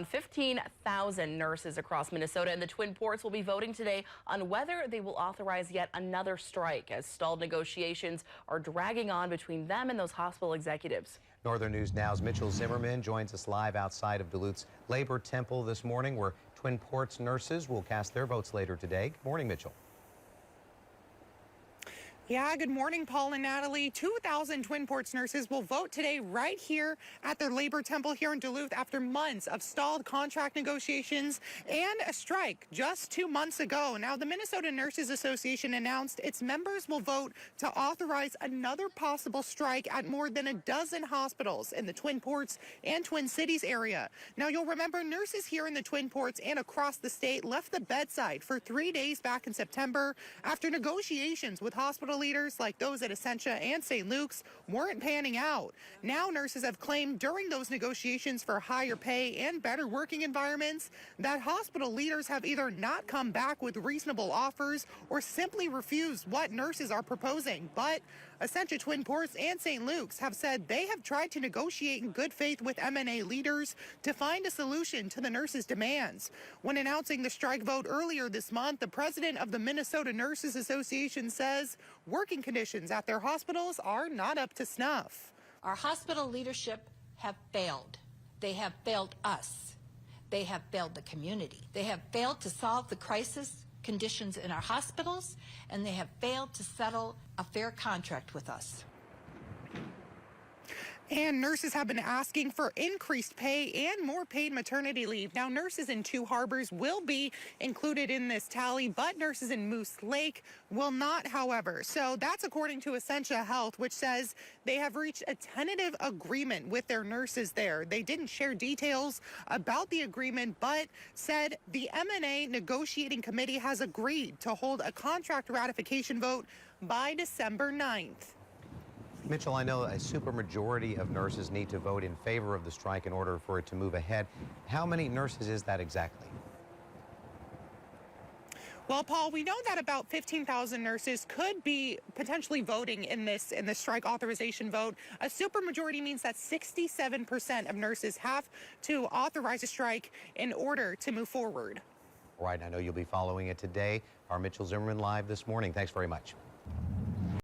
15,000 nurses across Minnesota and the Twin Ports will be voting today on whether they will authorize yet another strike as stalled negotiations are dragging on between them and those hospital executives. Northern News Now's Mitchell Zimmerman joins us live outside of Duluth's Labor Temple this morning, where Twin Ports nurses will cast their votes later today. Good morning, Mitchell. Yeah, good morning, Paul and Natalie. 2,000 Twin Ports nurses will vote today right here at their Labor Temple here in Duluth after months of stalled contract negotiations and a strike just 2 months ago. Now, the Minnesota Nurses Association announced its members will vote to authorize another possible strike at more than a dozen hospitals in the Twin Ports and Twin Cities area. Now, you'll remember nurses here in the Twin Ports and across the state left the bedside for 3 days back in September after negotiations with hospital leaders like those at Essentia and St. Luke's weren't panning out. Now nurses have claimed during those negotiations for higher pay and better working environments that hospital leaders have either not come back with reasonable offers or simply refused what nurses are proposing. But Essentia, Twin Ports, and St. Luke's have said they have tried to negotiate in good faith with MNA leaders to find a solution to the nurses' demands. When announcing the strike vote earlier this month, the president of the Minnesota Nurses Association says working conditions at their hospitals are not up to snuff. Our hospital leadership have failed. They have failed us. They have failed the community. They have failed to solve the crisis conditions in our hospitals, and they have failed to settle a fair contract with us. And nurses have been asking for increased pay and more paid maternity leave. Now, nurses in Two Harbors will be included in this tally, but nurses in Moose Lake will not, however. So that's according to Essentia Health, which says they have reached a tentative agreement with their nurses there. They didn't share details about the agreement, but said the MNA negotiating committee has agreed to hold a contract ratification vote by December 9th. Mitchell, I know a supermajority of nurses need to vote in favor of the strike in order for it to move ahead. How many nurses is that exactly? Well, Paul, we know that about 15,000 nurses could be potentially voting in this strike authorization vote. A supermajority means that 67% of nurses have to authorize a strike in order to move forward. All right, I know you'll be following it today. Our Mitchell Zimmerman live this morning. Thanks very much.